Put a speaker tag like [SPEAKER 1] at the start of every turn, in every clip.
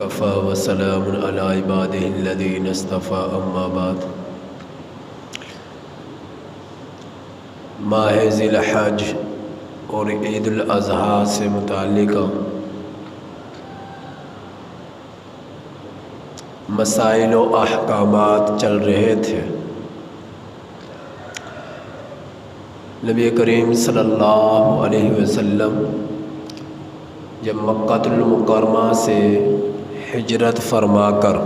[SPEAKER 1] وكفى وسلام على عباده الذين اصطفى اما بعد۔ ماہ ذی الحج اور عید الاضحیٰ سے متعلق مسائل و احکامات چل رہے تھے۔ نبی کریم صلی اللہ علیہ وسلم جب مکہ المکرمہ سے ہجرت فرما کر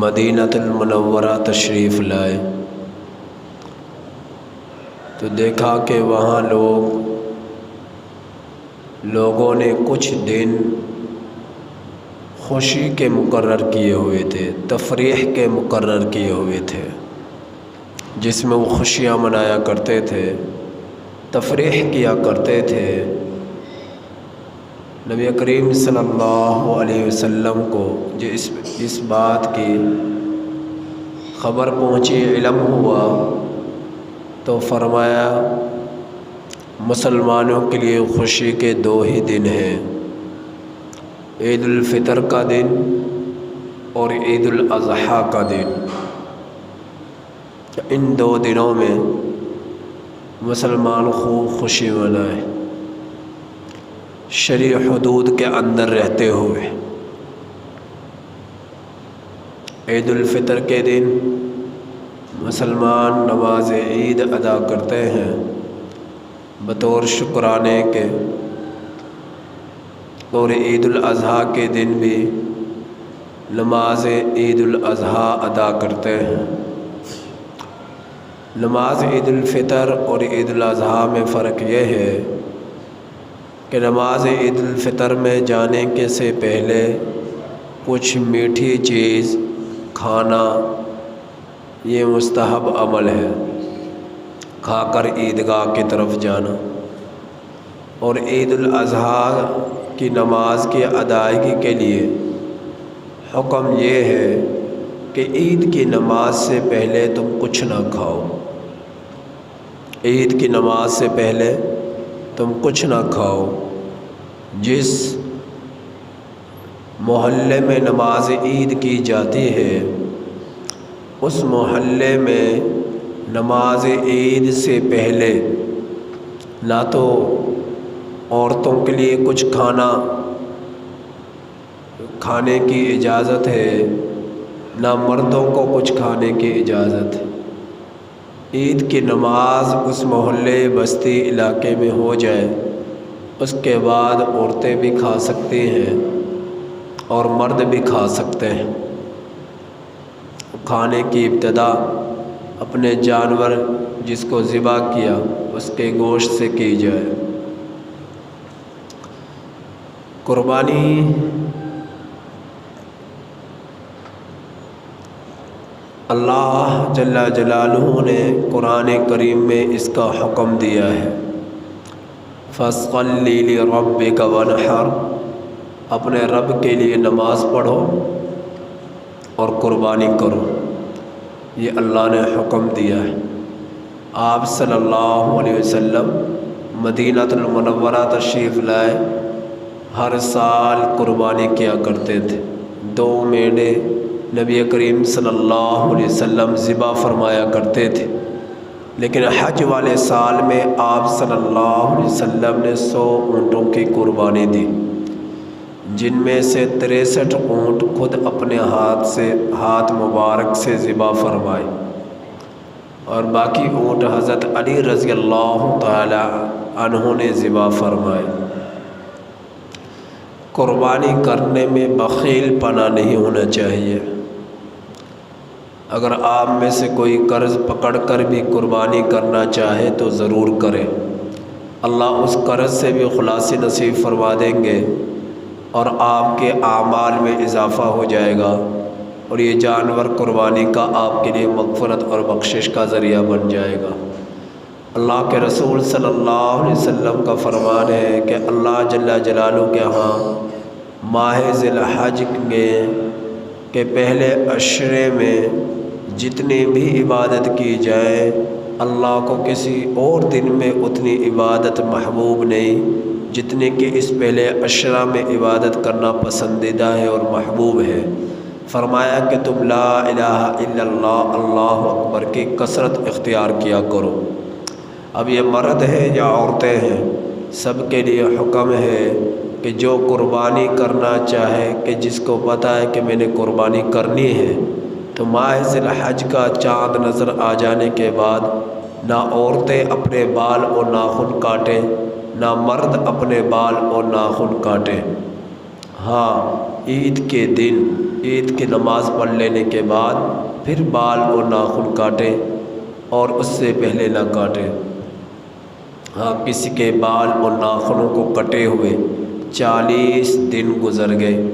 [SPEAKER 1] مدینہ المنورہ تشریف لائے تو دیکھا کہ وہاں لوگوں نے کچھ دن خوشی کے مقرر کیے ہوئے تھے، تفریح کے مقرر کیے ہوئے تھے، جس میں وہ خوشیاں منایا کرتے تھے، تفریح کیا کرتے تھے۔ نبی کریم صلی اللہ علیہ وسلم کو جو اس بات کی خبر پہنچی، علم ہوا، تو فرمایا مسلمانوں کے لیے خوشی کے دو ہی دن ہیں، عید الفطر کا دن اور عید الاضحیٰ کا دن۔ ان دو دنوں میں مسلمان خوب خوشی منائیں، شرعی حدود کے اندر رہتے ہوئے۔ عید الفطر کے دن مسلمان نماز عید ادا کرتے ہیں بطور شکرانے کے، اور عید الاضحیٰ کے دن بھی نماز عید الاضحیٰ ادا کرتے ہیں۔ نماز عید الفطر اور عید الاضحیٰ میں فرق یہ ہے کہ نماز عید الفطر میں جانے کے سے پہلے کچھ میٹھی چیز کھانا یہ مستحب عمل ہے، کھا کر عیدگاہ کی طرف جانا۔ اور عید الاضحیٰ کی نماز کی ادائیگی کے لیے حکم یہ ہے کہ عید کی نماز سے پہلے تم کچھ نہ کھاؤ، عید کی نماز سے پہلے تم کچھ نہ کھاؤ۔ جس محلے میں نماز عید کی جاتی ہے اس محلے میں نماز عید سے پہلے نہ تو عورتوں کے لیے کچھ کھانے کی اجازت ہے، نہ مردوں کو کچھ کھانے کی اجازت ہے۔ عید کی نماز اس محلے بستی علاقے میں ہو جائے، اس کے بعد عورتیں بھی کھا سکتی ہیں اور مرد بھی کھا سکتے ہیں۔ کھانے کی ابتدا اپنے جانور جس کو ذبح کیا اس کے گوشت سے کی جائے۔ قربانی اللہ جل جلالہ نے قرآن کریم میں اس کا حکم دیا ہے، فَصَلِّ لِرَبِّكَ وَانْحَرْ، اپنے رب کے لیے نماز پڑھو اور قربانی کرو، یہ اللہ نے حکم دیا ہے۔ آپ صلی اللہ علیہ وسلم مدینہ المنورہ تشریف لائے، ہر سال قربانی کیا کرتے تھے۔ 2 مینڈے نبی کریم صلی اللہ علیہ وسلم ذبح فرمایا کرتے تھے، لیکن حج والے سال میں آپ صلی اللہ علیہ وسلم نے 100 اونٹوں کی قربانی دی، جن میں سے 63 اونٹ خود اپنے ہاتھ مبارک سے ذبح فرمائے، اور باقی اونٹ حضرت علی رضی اللہ تعالی عنہ نے ذبح فرمائے۔ قربانی کرنے میں بخیل پنا نہیں ہونا چاہیے۔ اگر آپ میں سے کوئی قرض پکڑ کر بھی قربانی کرنا چاہے تو ضرور کرے، اللہ اس قرض سے بھی خلاصی نصیب فرما دیں گے اور آپ کے اعمال میں اضافہ ہو جائے گا، اور یہ جانور قربانی کا آپ کے لیے مغفرت اور بخشش کا ذریعہ بن جائے گا۔ اللہ کے رسول صلی اللہ علیہ وسلم کا فرمان ہے کہ اللہ جل جلالہ کے ہاں ماہ ذی الحج کے پہلے عشرے میں جتنی بھی عبادت کی جائے اللہ کو کسی اور دن میں اتنی عبادت محبوب نہیں جتنے کہ اس پہلے عشرہ میں عبادت کرنا پسندیدہ ہے اور محبوب ہے۔ فرمایا کہ تم لا الہ الا اللہ اللہ اکبر کی کثرت اختیار کیا کرو۔ اب یہ مرد ہے یا عورتیں ہیں، سب کے لیے حکم ہے کہ جو قربانی کرنا چاہے، کہ جس کو پتہ ہے کہ میں نے قربانی کرنی ہے، تو ماہ ذی الحج کا چاند نظر آ جانے کے بعد نہ عورتیں اپنے بال اور ناخن کاٹیں، نہ مرد اپنے بال اور ناخن کاٹیں۔ ہاں، عید کے دن عید کی نماز پڑھ لینے کے بعد پھر بال اور ناخن کاٹیں، اور اس سے پہلے نہ کاٹیں۔ ہاں، کسی کے بال اور ناخنوں کو کٹے ہوئے 40 دن گزر گئے،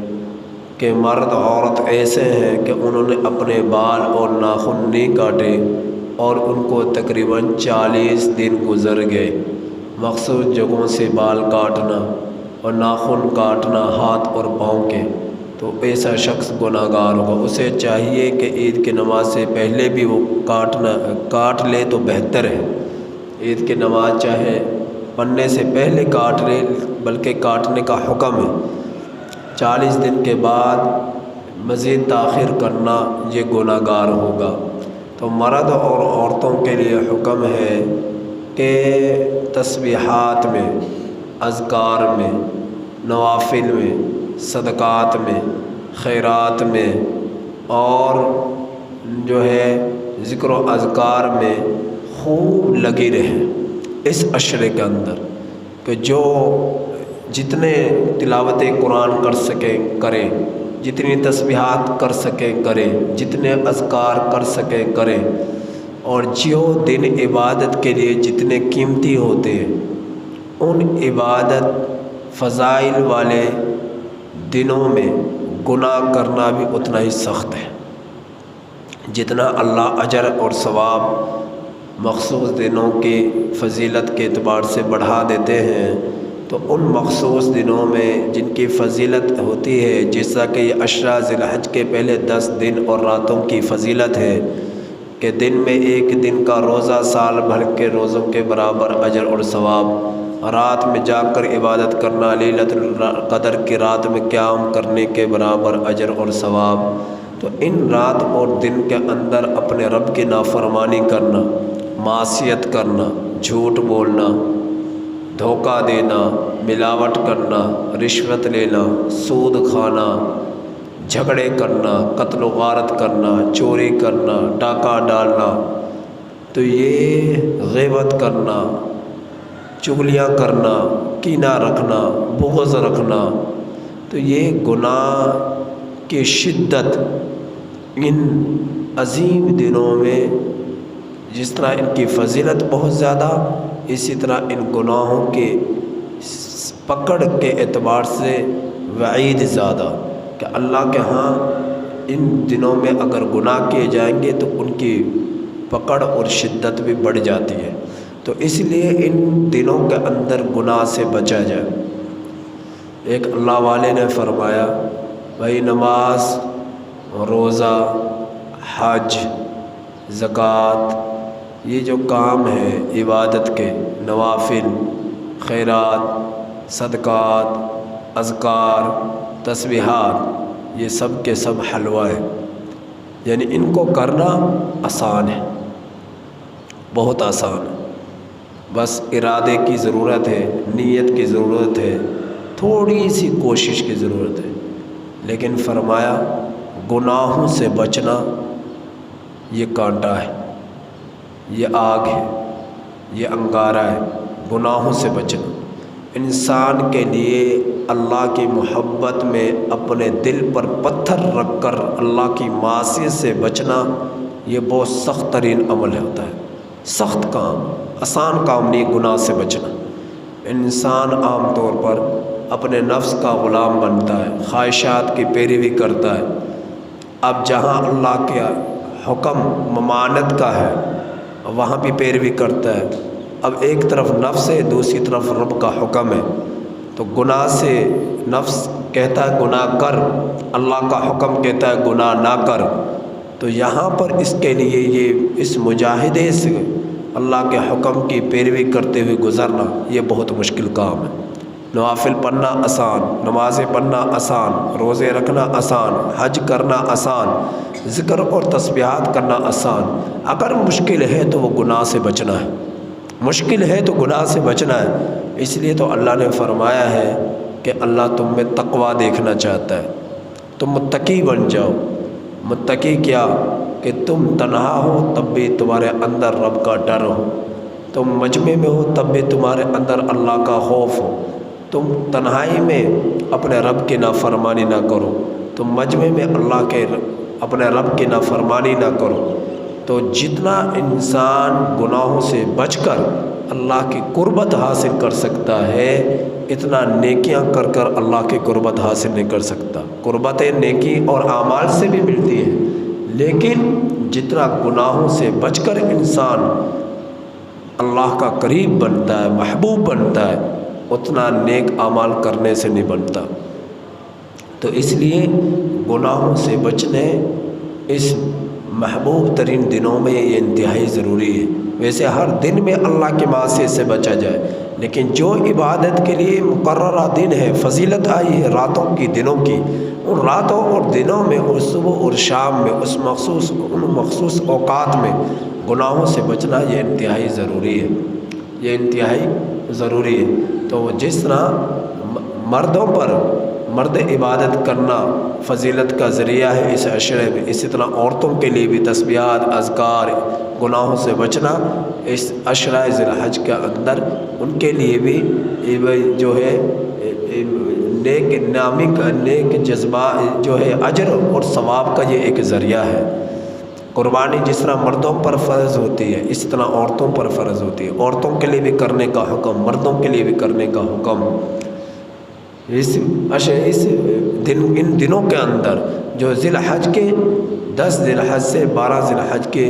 [SPEAKER 1] کہ مرد عورت ایسے ہیں کہ انہوں نے اپنے بال اور ناخن نہیں کاٹے اور ان کو تقریباً 40 دن گزر گئے۔ مخصوص جگہوں سے بال کاٹنا اور ناخن کاٹنا ہاتھ اور پاؤں کے، تو ایسا شخص گناہ گار ہوگا۔ اسے چاہیے کہ عید کی نماز سے پہلے بھی وہ کاٹ لے تو بہتر ہے۔ عید کی نماز چاہے پڑھنے سے پہلے کاٹ لے، بلکہ کاٹنے کا حکم ہے۔ 40 دن کے بعد مزید تاخیر کرنا یہ گناہ گار ہوگا۔ تو مرد اور عورتوں کے لیے حکم ہے کہ تسبیحات میں، اذکار میں، نوافل میں، صدقات میں، خیرات میں، اور جو ہے ذکر و اذکار میں خوب لگی رہیں اس عشرے کے اندر، کہ جو جتنے تلاوت قرآن کر سکیں کریں، جتنی تسبیحات کر سکیں کریں، جتنے اذکار کر سکیں کریں، اور جو دن عبادت کے لیے جتنے قیمتی ہوتے ہیں، ان عبادت فضائل والے دنوں میں گناہ کرنا بھی اتنا ہی سخت ہے۔ جتنا اللہ اجر اور ثواب مخصوص دنوں کی فضیلت کے اعتبار سے بڑھا دیتے ہیں، تو ان مخصوص دنوں میں جن کی فضیلت ہوتی ہے، جیسا کہ یہ عشرہ ذی الحج کے پہلے 10 دن اور راتوں کی فضیلت ہے، کہ دن میں ایک دن کا روزہ سال بھر کے روزوں کے برابر اجر اور ثواب، رات میں جا کر عبادت کرنا لیلۃ القدر کی رات میں قیام کرنے کے برابر اجر اور ثواب۔ تو ان رات اور دن کے اندر اپنے رب کی نافرمانی کرنا، معصیت کرنا، جھوٹ بولنا، دھوکہ دینا، ملاوٹ کرنا، رشوت لینا، سود کھانا، جھگڑے کرنا، قتل و غارت کرنا، چوری کرنا، ڈاکہ ڈالنا، تو یہ غیبت کرنا، چغلیاں کرنا، کینہ رکھنا، بغض رکھنا، تو یہ گناہ کی شدت ان عظیم دنوں میں، جس طرح ان کی فضیلت بہت زیادہ، اسی طرح ان گناہوں کے پکڑ کے اعتبار سے وعید زیادہ، کہ اللہ کے ہاں ان دنوں میں اگر گناہ کیے جائیں گے تو ان کی پکڑ اور شدت بھی بڑھ جاتی ہے۔ تو اس لیے ان دنوں کے اندر گناہ سے بچا جائے۔ ایک اللہ والے نے فرمایا، بھائی نماز، روزہ، حج، زکوٰۃ، یہ جو کام ہے عبادت کے، نوافل، خیرات، صدقات، اذکار، تسبیحات، یہ سب کے سب حلوہ ہے، یعنی ان کو کرنا آسان ہے، بہت آسان ہے۔ بس ارادے کی ضرورت ہے، نیت کی ضرورت ہے، تھوڑی سی کوشش کی ضرورت ہے۔ لیکن فرمایا گناہوں سے بچنا یہ کانٹا ہے، یہ آگ ہے، یہ انگارہ ہے۔ گناہوں سے بچنا انسان کے لیے اللہ کی محبت میں اپنے دل پر پتھر رکھ کر اللہ کی معصیت سے بچنا، یہ بہت سخت ترین عمل ہوتا ہے، سخت کام، آسان کام نہیں گناہ سے بچنا۔ انسان عام طور پر اپنے نفس کا غلام بنتا ہے، خواہشات کی پیروی کرتا ہے۔ اب جہاں اللہ کے حکم ممانعت کا ہے وہاں بھی پیروی کرتا ہے۔ اب ایک طرف نفس ہے، دوسری طرف رب کا حکم ہے، تو گناہ سے نفس کہتا ہے گناہ کر، اللہ کا حکم کہتا ہے گناہ نہ کر۔ تو یہاں پر اس کے لیے یہ اس مجاہدے سے اللہ کے حکم کی پیروی کرتے ہوئے گزرنا یہ بہت مشکل کام ہے۔ نوافل پڑھنا آسان، نمازیں پڑھنا آسان، روزے رکھنا آسان، حج کرنا آسان، ذکر اور تسبیحات کرنا آسان۔ اگر مشکل ہے تو وہ گناہ سے بچنا ہے، مشکل ہے تو گناہ سے بچنا ہے۔ اس لیے تو اللہ نے فرمایا ہے کہ اللہ تم میں تقوی دیکھنا چاہتا ہے، تم متقی بن جاؤ۔ متقی کیا کہ تم تنہا ہو تب بھی تمہارے اندر رب کا ڈر ہو، تم مجمع میں ہو تب بھی تمہارے اندر اللہ کا خوف ہو، تم تنہائی میں اپنے رب کی نافرمانی نہ کرو، تم مجمع میں اپنے رب کی نافرمانی نہ کرو۔ تو جتنا انسان گناہوں سے بچ کر اللہ کی قربت حاصل کر سکتا ہے، اتنا نیکیاں کر کر اللہ کی قربت حاصل نہیں کر سکتا۔ قربتیں نیکی اور اعمال سے بھی ملتی ہیں، لیکن جتنا گناہوں سے بچ کر انسان اللہ کا قریب بنتا ہے، محبوب بنتا ہے، اتنا نیک اعمال کرنے سے نہیں بنتا۔ تو اس لیے گناہوں سے بچنے اس محبوب ترین دنوں میں یہ انتہائی ضروری ہے۔ ویسے ہر دن میں اللہ کی معصیت سے بچا جائے، لیکن جو عبادت کے لیے مقررہ دن ہے، فضیلت آئی ہے راتوں کی، دنوں کی، ان راتوں اور دنوں میں اور صبح اور شام میں ان مخصوص اوقات میں گناہوں سے بچنا یہ انتہائی ضروری ہے، یہ انتہائی ضروری ہے۔ تو جس طرح مردوں پر مرد عبادت کرنا فضیلت کا ذریعہ ہے اس عشرے میں، اسی طرح عورتوں کے لیے بھی تسبیحات، اذکار، گناہوں سے بچنا اس عشرہ ذی الحج کے اندر ان کے لیے بھی جو ہے نیک جذبہ جو ہے اجر اور ثواب کا یہ ایک ذریعہ ہے۔ قربانی جس طرح مردوں پر فرض ہوتی ہے، اسی طرح عورتوں پر فرض ہوتی ہے۔ عورتوں کے لیے بھی کرنے کا حکم، مردوں کے لیے بھی کرنے کا حکم۔ ان دنوں کے اندر جو ذی الحج کے 10 ذی الحج سے 12 ذی الحج کے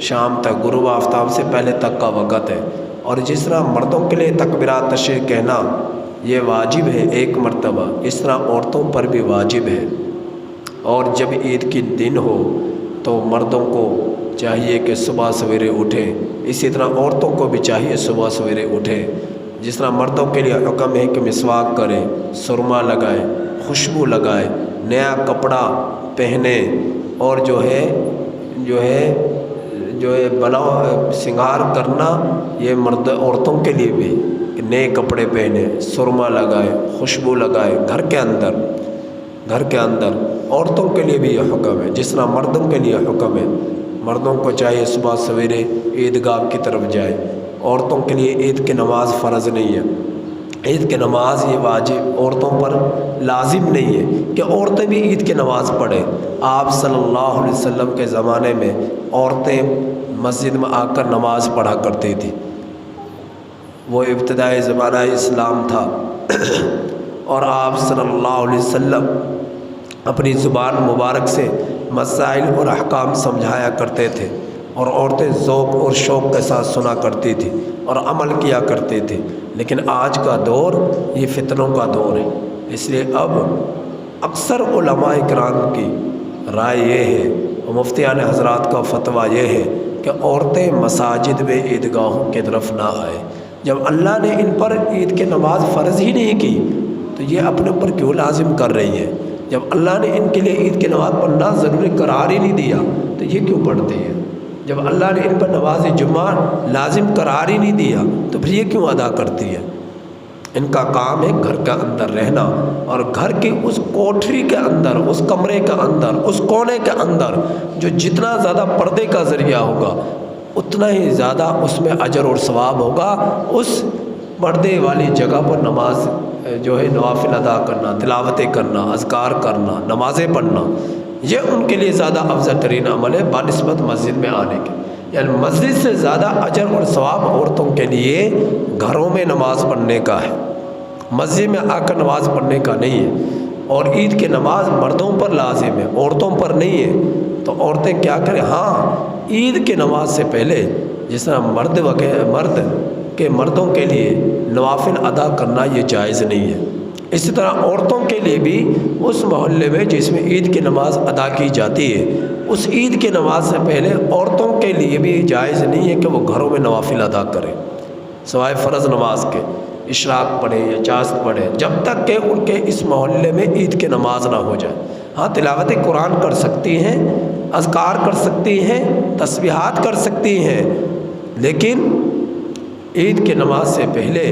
[SPEAKER 1] شام تک، غروب آفتاب سے پہلے تک کا وقت ہے۔ اور جس طرح مردوں کے لیے تکبیرات تشریق کہنا یہ واجب ہے 1 مرتبہ، اس طرح عورتوں پر بھی واجب ہے۔ اور جب عید کی دن ہو تو مردوں کو چاہیے کہ صبح سویرے اٹھیں، اسی طرح عورتوں کو بھی چاہیے صبح سویرے اٹھیں۔ جس طرح مردوں کے لیے حکم ہے کہ مسواک کریں، سرما لگائیں، خوشبو لگائیں، نیا کپڑا پہنے، اور جو ہے بناؤ سنگار کرنا یہ عورتوں کے لیے بھی کہ نئے کپڑے پہنے، سرما لگائیں، خوشبو لگائیں گھر کے اندر۔ عورتوں کے لیے بھی یہ حکم ہے، جس طرح مردوں کے لیے حکم ہے۔ مردوں کو چاہیے صبح سویرے عیدگاہ کی طرف جائے۔ عورتوں کے لیے عید کی نماز فرض نہیں ہے، عید کی نماز یہ واجب عورتوں پر لازم نہیں ہے کہ عورتیں بھی عید کی نماز پڑھیں۔ آپ صلی اللہ علیہ وسلم کے زمانے میں عورتیں مسجد میں آ کر نماز پڑھا کرتی تھیں۔ وہ ابتدائی زمانہ اسلام تھا اور آپ صلی اللہ علیہ وسلم اپنی زبان مبارک سے مسائل اور احکام سمجھایا کرتے تھے، اور عورتیں ذوق اور شوق کے ساتھ سنا کرتی تھی اور عمل کیا کرتی تھی۔ لیکن آج کا دور یہ فتنوں کا دور ہے، اس لیے اب اکثر علماء کرام کی رائے یہ ہے اور مفتیان حضرات کا فتویٰ یہ ہے کہ عورتیں مساجد میں عیدگاہوں کی طرف نہ آئیں۔ جب اللہ نے ان پر عید کی نماز فرض ہی نہیں کی تو یہ اپنے اوپر کیوں لازم کر رہی ہے؟ جب اللہ نے ان کے لیے عید کی نماز پڑھنا ضروری قرار ہی نہیں دیا تو یہ کیوں پڑھتی ہے؟ جب اللہ نے ان پر نماز جمعہ لازم قرار ہی نہیں دیا تو پھر یہ کیوں ادا کرتی ہے؟ ان کا کام ہے گھر کے اندر رہنا، اور گھر کی اس کوٹھری کے اندر، اس کمرے کے اندر، اس کونے کے اندر جو جتنا زیادہ پردے کا ذریعہ ہوگا اتنا ہی زیادہ اس میں اجر اور ثواب ہوگا۔ اس پردے والی جگہ پر نماز جو ہے نوافل ادا کرنا، تلاوتیں کرنا، اذکار کرنا، نمازیں پڑھنا، یہ ان کے لیے زیادہ افضل ترین عمل ہے بنسبت مسجد میں آنے کے۔ یعنی مسجد سے زیادہ اجر اور ثواب عورتوں کے لیے گھروں میں نماز پڑھنے کا ہے، مسجد میں آ کر نماز پڑھنے کا نہیں ہے۔ اور عید کی نماز مردوں پر لازم ہے، عورتوں پر نہیں ہے۔ تو عورتیں کیا کریں؟ ہاں، عید کی نماز سے پہلے جس طرح مردوں کے لیے نوافل ادا کرنا یہ جائز نہیں ہے، اسی طرح عورتوں کے لیے بھی اس محلے میں جس میں عید کی نماز ادا کی جاتی ہے، اس عید کی نماز سے پہلے عورتوں کے لیے بھی جائز نہیں ہے کہ وہ گھروں میں نوافل ادا کریں سوائے فرض نماز کے۔ اشراق پڑھیں یا چاشت پڑھیں، جب تک کہ ان کے اس محلے میں عید کی نماز نہ ہو جائے۔ ہاں تلاوت قرآن کر سکتی ہیں، اذکار کر سکتی ہیں، تسبیحات کر سکتی ہیں، لیکن عید کی نماز سے پہلے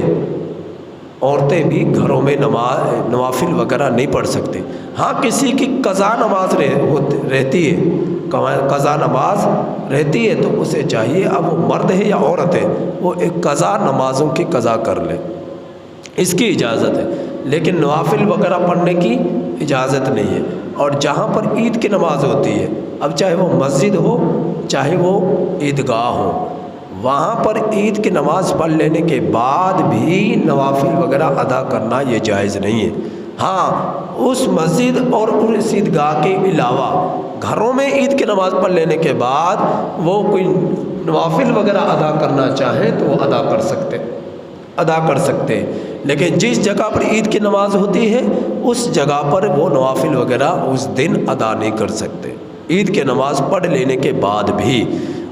[SPEAKER 1] عورتیں بھی گھروں میں نوافل وغیرہ نہیں پڑھ سکتی۔ ہاں کسی کی قضا نماز رہتی ہے، قضا نماز رہتی ہے تو اسے چاہیے، اب وہ مرد ہے یا عورت ہے، وہ ایک قضا نمازوں کی قضا کر لے، اس کی اجازت ہے، لیکن نوافل وغیرہ پڑھنے کی اجازت نہیں ہے۔ اور جہاں پر عید کی نماز ہوتی ہے، اب چاہے وہ مسجد ہو چاہے وہ عیدگاہ ہو، وہاں پر عید کی نماز پڑھ لینے کے بعد بھی نوافل وغیرہ ادا کرنا یہ جائز نہیں ہے۔ ہاں اس مسجد اور اس عیدگاہ کے علاوہ گھروں میں عید کی نماز پڑھ لینے کے بعد وہ کوئی نوافل وغیرہ ادا کرنا چاہیں تو وہ ادا کر سکتے، لیکن جس جگہ پر عید کی نماز ہوتی ہے اس جگہ پر وہ نوافل وغیرہ اس دن ادا نہیں کر سکتے، عید کی نماز پڑھ لینے کے بعد بھی۔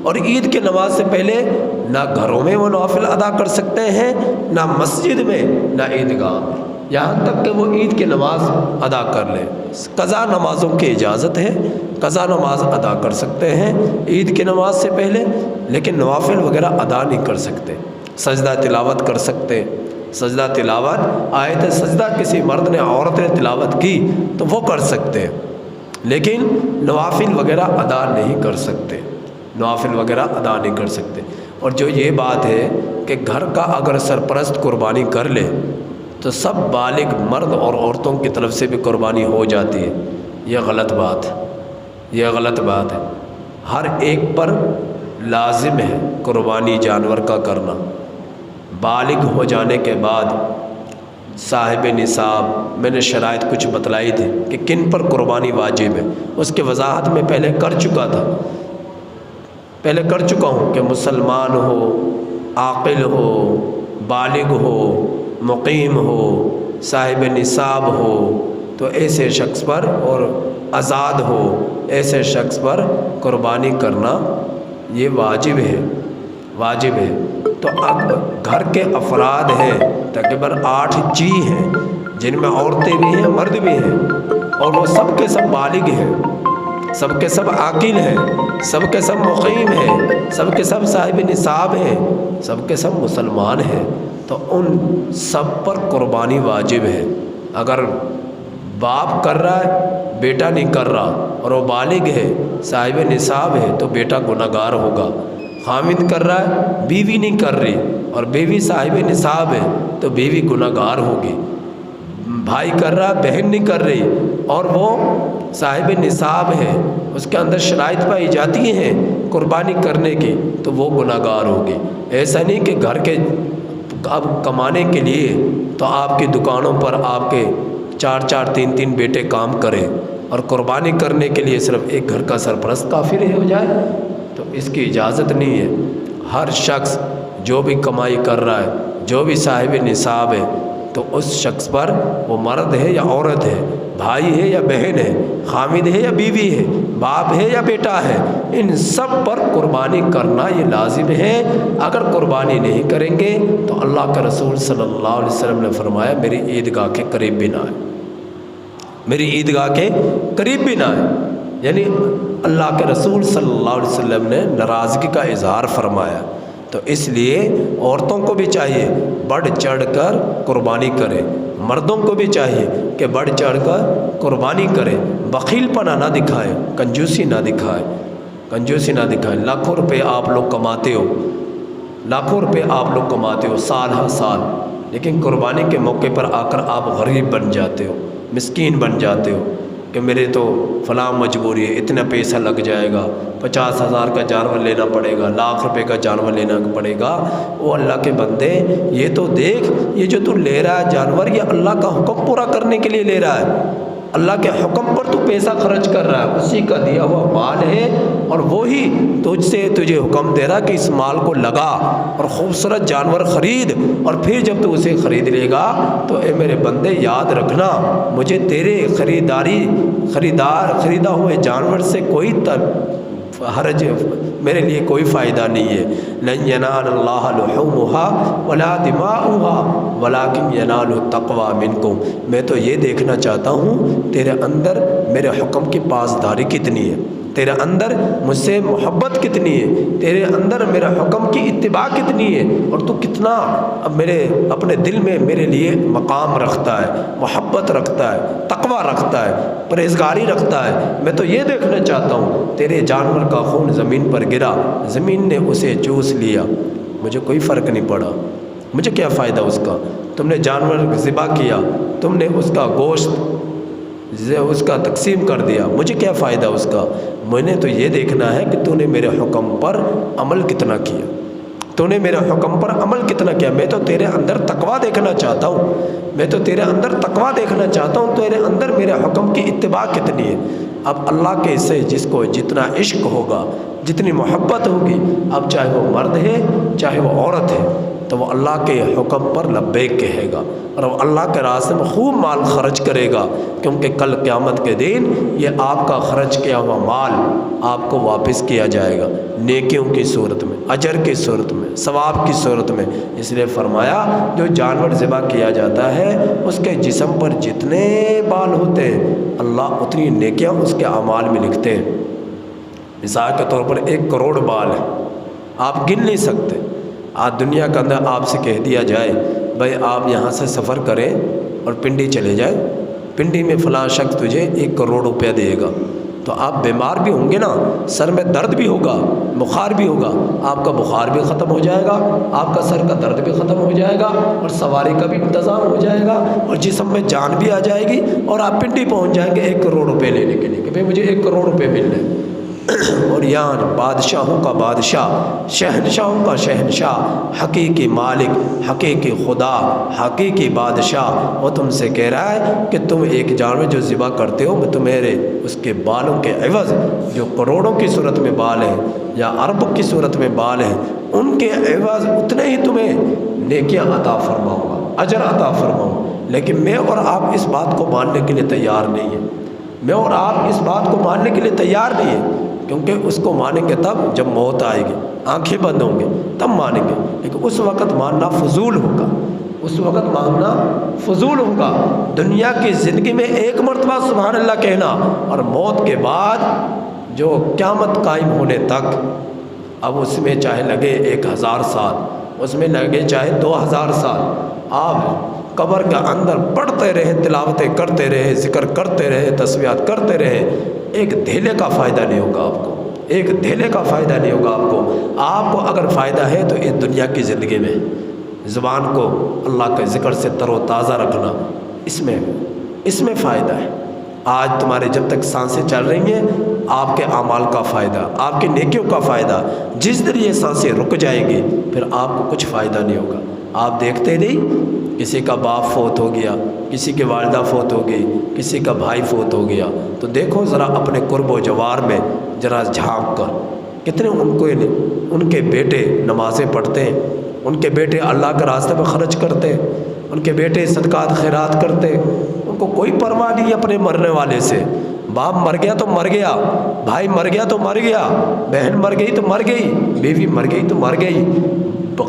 [SPEAKER 1] اور عید کی نماز سے پہلے نہ گھروں میں وہ نوافل ادا کر سکتے ہیں، نہ مسجد میں، نہ عیدگاہ میں، یہاں تک کہ وہ عید کی نماز ادا کر لیں۔ قضا نمازوں کی اجازت ہے، قضا نماز ادا کر سکتے ہیں عید کی نماز سے پہلے، لیکن نوافل وغیرہ ادا نہیں کر سکتے۔ سجدہ تلاوت کر سکتے، سجدہ تلاوت، آیت سجدہ کسی مرد نے عورت نے تلاوت کی تو وہ کر سکتے، لیکن نوافل وغیرہ ادا نہیں کر سکتے، نوافل وغیرہ ادا نہیں کر سکتے۔ اور جو یہ بات ہے کہ گھر کا اگر سرپرست قربانی کر لے تو سب بالغ مرد اور عورتوں کی طرف سے بھی قربانی ہو جاتی ہے، یہ غلط بات ہے، یہ غلط بات ہے۔ ہر ایک پر لازم ہے قربانی جانور کا کرنا، بالغ ہو جانے کے بعد صاحب نصاب، میں نے شرائط کچھ بتلائی تھی کہ کن پر قربانی واجب ہے، اس کی وضاحت میں پہلے کر چکا ہوں کہ مسلمان ہو، عاقل ہو، بالغ ہو، مقیم ہو، صاحب نصاب ہو تو ایسے شخص پر، اور آزاد ہو ایسے شخص پر قربانی کرنا یہ واجب ہے۔ تو اب گھر کے افراد ہیں تقریباً 8 جی ہیں، جن میں عورتیں بھی ہیں مرد بھی ہیں، اور وہ سب کے سب بالغ ہیں، سب کے سب عاقل ہیں، سب کے سب مقیم ہیں، سب کے سب صاحب نصاب ہیں، سب کے سب مسلمان ہیں، تو ان سب پر قربانی واجب ہے۔ اگر باپ کر رہا ہے بیٹا نہیں کر رہا اور وہ بالغ ہے صاحب نصاب ہے تو بیٹا گنہگار ہوگا، خامد کر رہا ہے بیوی نہیں کر رہی اور بیوی صاحب نصاب ہے تو بیوی گنہگار ہوگی، بھائی کر رہا بہن نہیں کر رہی اور وہ صاحب نصاب ہے، اس کے اندر شرائط پائی جاتی ہیں قربانی کرنے کی تو وہ گنہگار ہوگی۔ ایسا نہیں کہ گھر کے اب کمانے کے لیے تو آپ کی دکانوں پر آپ کے 4 3 بیٹے کام کریں اور قربانی کرنے کے لیے صرف ایک گھر کا سرپرست کافی ہو جائے، تو اس کی اجازت نہیں ہے۔ ہر شخص جو بھی کمائی کر رہا ہے، جو بھی صاحب نصاب ہے، تو اس شخص پر، وہ مرد ہے یا عورت ہے، بھائی ہے یا بہن ہے، خامد ہے یا بیوی ہے، باپ ہے یا بیٹا ہے، ان سب پر قربانی کرنا یہ لازم ہے۔ اگر قربانی نہیں کریں گے تو اللہ کے رسول صلی اللہ علیہ وسلم نے فرمایا میری عیدگاہ کے قریب بھی نہ آئے، میری عیدگاہ کے قریب بھی نہ آئے، یعنی اللہ کے رسول صلی اللہ علیہ وسلم نے ناراضگی کا اظہار فرمایا۔ تو اس لیے عورتوں کو بھی چاہیے بڑھ چڑھ کر قربانی کریں، مردوں کو بھی چاہیے کہ بڑھ چڑھ کر قربانی کریں، بخیل پنا نہ دکھائیں، کنجوسی نہ دکھائیں۔ لاکھوں روپے آپ لوگ کماتے ہو سال ہر سال، لیکن قربانی کے موقع پر آ کر آپ غریب بن جاتے ہو، مسکین بن جاتے ہو کہ میرے تو فلاں مجبوری ہے، اتنا پیسہ لگ جائے گا، 50,000 کا جانور لینا پڑے گا، 1,00,000 روپے کا جانور لینا پڑے گا۔ وہ اللہ کے بندے یہ تو دیکھ، یہ جو تو لے رہا ہے جانور یہ اللہ کا حکم پورا کرنے کے لیے لے رہا ہے، اللہ کے حکم پر تو پیسہ خرچ کر رہا ہے، اسی کا دیا ہوا مال ہے، اور وہی تجھے حکم دے رہا کہ اس مال کو لگا اور خوبصورت جانور خرید، اور پھر جب تو اسے خرید لے گا تو اے میرے بندے یاد رکھنا مجھے تیرے خریدا ہوئے جانور سے کوئی حرج، میرے لیے کوئی فائدہ نہیں ہے۔ لن ینال اللہ لحومھا ولا دماؤھا ولکن ینال التقوی منکم، میں تو یہ دیکھنا چاہتا ہوں تیرے اندر میرے حکم کی پاسداری کتنی ہے، تیرے اندر مجھ سے محبت کتنی ہے، تیرے اندر میرے حکم کی اتباع کتنی ہے، اور تو کتنا میرے اپنے دل میں میرے لیے مقام رکھتا ہے، محبت رکھتا ہے، تقوی رکھتا ہے، پرہیزگاری رکھتا ہے۔ میں تو یہ دیکھنا چاہتا ہوں تیرے جانور کا خون زمین پر گرا، زمین نے اسے چوس لیا، مجھے کوئی فرق نہیں پڑا، مجھے کیا فائدہ اس کا؟ تم نے جانور ذبح کیا، تم نے اس کا گوشت اس کا تقسیم کر دیا، مجھے کیا فائدہ اس کا؟ میں نے تو یہ دیکھنا ہے کہ تو نے میرے حکم پر عمل کتنا کیا، تو نے میرے حکم پر عمل کتنا کیا۔ میں تو تیرے اندر تقوی دیکھنا چاہتا ہوں، میں تو تیرے اندر تقوی دیکھنا چاہتا ہوں، تیرے اندر میرے حکم کی اتباع کتنی ہے۔ اب اللہ کے سے جس کو جتنا عشق ہوگا، جتنی محبت ہوگی، اب چاہے وہ مرد ہے چاہے وہ عورت ہے، تو وہ اللہ کے حکم پر لبیک کہے گا، اور وہ اللہ کے راستے میں خوب مال خرچ کرے گا، کیونکہ کل قیامت کے دن یہ آپ کا خرچ کیا ہوا مال آپ کو واپس کیا جائے گا، نیکیوں کی صورت میں، اجر کی صورت میں، ثواب کی صورت میں۔ اس لیے فرمایا جو جانور ذبح کیا جاتا ہے اس کے جسم پر جتنے بال ہوتے ہیں اللہ اتنی نیکیاں اس کے اعمال میں لکھتے ہیں۔ مثال کے طور پر 1 کروڑ بال ہے، آپ گن نہیں سکتے۔ آج دنیا کے اندر آپ سے کہہ دیا جائے بھائی آپ یہاں سے سفر کریں اور پنڈی چلے جائیں، پنڈی میں فلاں شخص تجھے 1 کروڑ روپیہ دے گا، تو آپ بیمار بھی ہوں گے نا، سر میں درد بھی ہوگا، بخار بھی ہوگا، آپ کا بخار بھی ختم ہو جائے گا، آپ کا سر کا درد بھی ختم ہو جائے گا، اور سواری کا بھی انتظام ہو جائے گا، اور جسم میں جان بھی آ جائے گی، اور آپ پنڈی پہنچ جائیں گے 1 کروڑ روپے لینے کے لیے کہ بھائی مجھے 1 کروڑ روپے مل رہے ہیں۔ اور یہاں بادشاہوں کا بادشاہ، شہنشاہوں کا شہنشاہ، حقیقی مالک، حقیقی خدا، حقیقی بادشاہ وہ تم سے کہہ رہا ہے کہ تم ایک جانور جو ذبح کرتے ہو میں تمہارے اس کے بالوں کے عوض جو کروڑوں کی صورت میں بال ہیں یا ارب کی صورت میں بال ہیں ان کے عوض اتنے ہی تمہیں نیکیاں عطا فرماؤں گا، اجر عطا فرماؤں۔ لیکن میں اور آپ اس بات کو ماننے کے لیے تیار نہیں ہیں، میں اور آپ اس بات کو ماننے کے لیے تیار نہیں ہیں، کیونکہ اس کو مانیں گے تب جب موت آئے گی، آنکھیں بند ہوں گے تب مانیں گے، لیکن اس وقت ماننا فضول ہوگا، اس وقت ماننا فضول ہوگا۔ دنیا کی زندگی میں 1 مرتبہ سبحان اللہ کہنا، اور موت کے بعد جو قیامت قائم ہونے تک، اب اس میں چاہے لگے 1000 سال، اس میں لگے چاہے 2000 سال، آپ قبر کے اندر پڑھتے رہے، تلاوتیں کرتے رہے، ذکر کرتے رہے، تسبیحات کرتے رہے، ایک دھیلے کا فائدہ نہیں ہوگا آپ کو، ایک دھیلے کا فائدہ نہیں ہوگا آپ کو۔ آپ کو اگر فائدہ ہے تو اس دنیا کی زندگی میں زبان کو اللہ کے ذکر سے تر و تازہ رکھنا، اس میں فائدہ ہے۔ آج تمہارے جب تک سانسیں چل رہی ہیں آپ کے اعمال کا فائدہ، آپ کی نیکیوں کا فائدہ، جس دن یہ سانسیں رک جائیں گی پھر آپ کو کچھ فائدہ نہیں ہوگا۔ آپ دیکھتے نہیں کسی کا باپ فوت ہو گیا، کسی کی والدہ فوت ہو گئی، کسی کا بھائی فوت ہو گیا، تو دیکھو ذرا اپنے قرب و جوار میں ذرا جھانک کر کتنے ان کے بیٹے نمازیں پڑھتے ہیں، ان کے بیٹے اللہ کے راستے میں خرچ کرتے ہیں، ان کے بیٹے صدقات خیرات کرتے، ان کو کوئی پرواہ نہیں اپنے مرنے والے سے۔ باپ مر گیا تو مر گیا، بھائی مر گیا تو مر گیا، بہن مر گئی تو مر گئی، بیوی مر گئی تو مر گئی،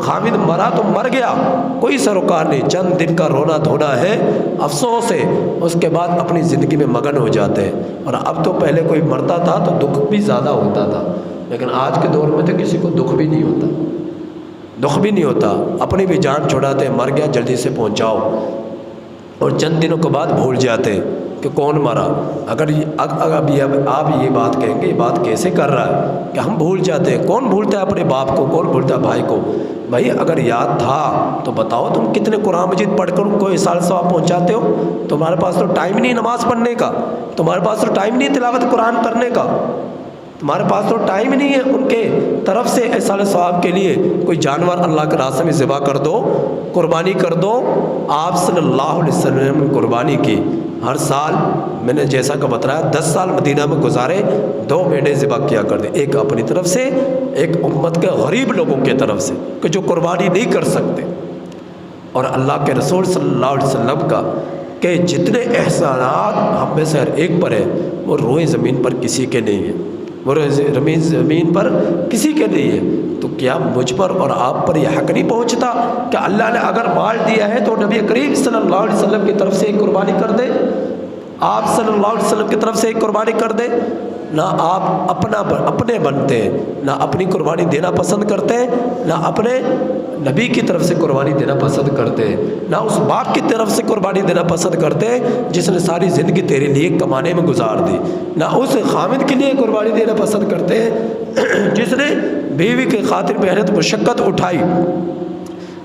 [SPEAKER 1] خامد مرا تو مر گیا، کوئی سروکار نہیں، چند دن کا رونا دھونا ہے، افسوس ہے، اس کے بعد اپنی زندگی میں مگن ہو جاتے ہیں۔ اور اب تو پہلے کوئی مرتا تھا تو دکھ بھی زیادہ ہوتا تھا، لیکن آج کے دور میں تو کسی کو دکھ بھی نہیں ہوتا، دکھ بھی نہیں ہوتا، اپنی بھی جان چھڑاتے ہیں، مر گیا جلدی سے پہنچاؤ، اور چند دنوں کے بعد بھول جاتے ہیں کہ کون مرا۔ اگر آپ یہ بات کہیں گے یہ بات کیسے کر رہا ہے کہ ہم بھول جاتے ہیں، کون بھولتا ہے اپنے باپ کو، کون بھولتا ہے بھائی کو؟ بھائی اگر یاد تھا تو بتاؤ تم کتنے قرآن مجید پڑھ کر ان کو احسان ثواب پہنچاتے ہو؟ تمہارے پاس تو ٹائم نہیں نماز پڑھنے کا، تمہارے پاس تو ٹائم نہیں تلاوت قرآن کرنے کا، تمہارے پاس تو ٹائم نہیں ہے ان کے طرف سے احسان ثواب کے لیے کوئی جانور اللہ کے راستے میں ذبح کر دو، قربانی کر دو۔ آپ صلی اللہ علیہ وسلم نے قربانی کی، ہر سال میں نے جیسا کہ بتایا 10 سال مدینہ میں گزارے، 2 مینڈے ذبح کیا کرتے، ایک اپنی طرف سے، ایک امت کے غریب لوگوں کی طرف سے کہ جو قربانی نہیں کر سکتے۔ اور اللہ کے رسول صلی اللہ علیہ وسلم کا کہ جتنے احسانات ہم میں سے ہر ایک پر ہے وہ روئے زمین پر کسی کے نہیں ہیں، وہ زمین پر کسی کے نہیں ہے، تو کیا مجھ پر اور آپ پر یہ حق نہیں پہنچتا کہ اللہ نے اگر مال دیا ہے تو نبی کریم صلی اللہ علیہ وسلم کی طرف سے ایک قربانی کر دے، آپ صلی اللہ علیہ وسلم کی طرف سے ایک قربانی کر دے؟ نہ آپ اپنے بنتے ہیں، نہ اپنی قربانی دینا پسند کرتے ہیں، نہ اپنے نبی کی طرف سے قربانی دینا پسند کرتے ہیں، نہ اس باپ کی طرف سے قربانی دینا پسند کرتے ہیں جس نے ساری زندگی تیرے لیے کمانے میں گزار دی، نہ اس خامد کے لیے قربانی دینا پسند کرتے ہیں جس نے بیوی کی خاطر محنت مشقت اٹھائی،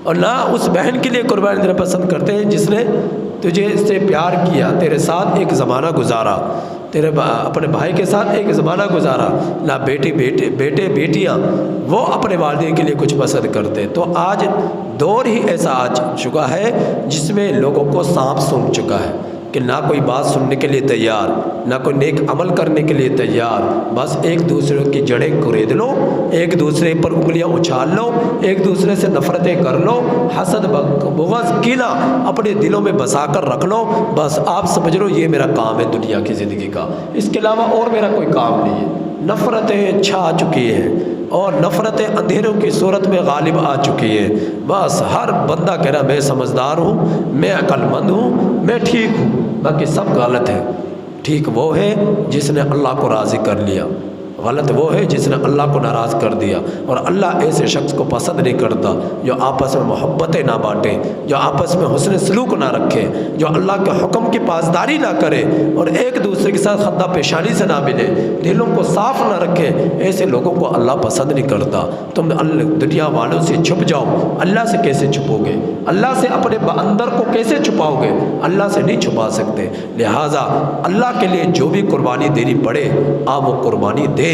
[SPEAKER 1] اور نہ اس بہن کے لیے قربانی دینا پسند کرتے ہیں جس نے تجھے اس سے پیار کیا، تیرے ساتھ ایک زمانہ گزارا، تیرے اپنے بھائی کے ساتھ ایک زمانہ گزارا، نہ بیٹے بیٹیاں وہ اپنے والدین کے لیے کچھ پسند کرتے۔ تو آج دور ہی ایسا آ چکا ہے جس میں لوگوں کو سانپ سونپ چکا ہے کہ نہ کوئی بات سننے کے لیے تیار، نہ کوئی نیک عمل کرنے کے لیے تیار، بس ایک دوسرے کی جڑیں کرید لو، ایک دوسرے پر انگلیاں اچھال لو، ایک دوسرے سے نفرتیں کر لو، حسد بغض کینہ اپنے دلوں میں بسا کر رکھ لو، بس آپ سمجھ لو یہ میرا کام ہے دنیا کی زندگی کا، اس کے علاوہ اور میرا کوئی کام نہیں ہے۔ نفرتیں چھا چکی ہیں اور نفرتیں اندھیروں کی صورت میں غالب آ چکی ہیں، بس ہر بندہ کہہ رہا میں سمجھدار ہوں، میں عقل مند ہوں، میں ٹھیک ہوں، باقی سب غلط ہے۔ ٹھیک وہ ہے جس نے اللہ کو راضی کر لیا، غلط وہ ہے جس نے اللہ کو ناراض کر دیا، اور اللہ ایسے شخص کو پسند نہیں کرتا جو آپس میں محبتیں نہ بانٹے، جو آپس میں حسن سلوک نہ رکھے، جو اللہ کے حکم کی پاسداری نہ کرے اور ایک دوسرے کے ساتھ خندہ پیشانی سے نہ ملے، دلوں کو صاف نہ رکھے، ایسے لوگوں کو اللہ پسند نہیں کرتا۔ تم دنیا والوں سے چھپ جاؤ، اللہ سے کیسے چھپو گے؟ اللہ سے اپنے اندر کو کیسے چھپاؤ گے؟ اللہ سے نہیں چھپا سکتے۔ لہٰذا اللہ کے لیے جو بھی قربانی دینی پڑے آپ وہ قربانی دے۔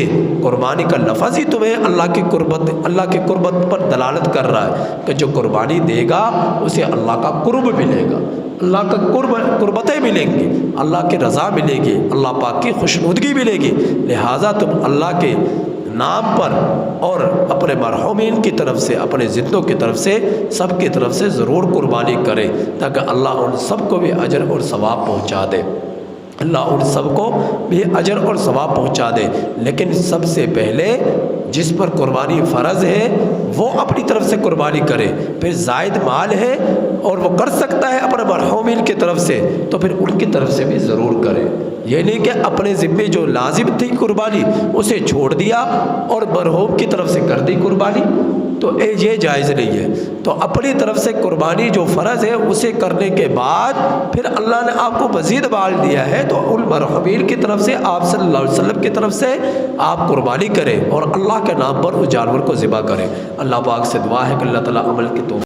[SPEAKER 1] قربانی کا لفظ ہی تمہیں اللہ کی قربت پر دلالت کر رہا ہے کہ جو قربانی دے گا اسے اللہ کا قرب ملے گا، اللہ کا قربتیں ملیں گی، اللہ کی رضا ملے گی، اللہ پاک کی خوشنودگی ملے گی۔ لہٰذا تم اللہ کے نام پر اور اپنے مرحومین کی طرف سے، اپنے زندوں کی طرف سے، سب کی طرف سے ضرور قربانی کرے تاکہ اللہ ان سب کو بھی اجر اور ثواب پہنچا دے، اللہ ان سب کو بھی اجر اور ثواب پہنچا دے۔ لیکن سب سے پہلے جس پر قربانی فرض ہے وہ اپنی طرف سے قربانی کرے، پھر زائد مال ہے اور وہ کر سکتا ہے اپنے مرحومین کی طرف سے تو پھر ان کی طرف سے بھی ضرور کرے۔ یہ نہیں کہ اپنے ذمے جو لازم تھی قربانی اسے چھوڑ دیا اور مرحوم کی طرف سے کر دی قربانی، تو یہ جائز نہیں ہے۔ تو اپنی طرف سے قربانی جو فرض ہے اسے کرنے کے بعد پھر اللہ نے آپ کو مزید مال دیا ہے تو ان مرحومین کی طرف سے آپ صلی اللہ علیہ وسلم کی طرف سے آپ قربانی کریں اور اللہ کے نام پر اس جانور کو ذبح کریں۔ اللہ پاک سے دعا ہے کہ اللہ تعالیٰ عمل کی توفیق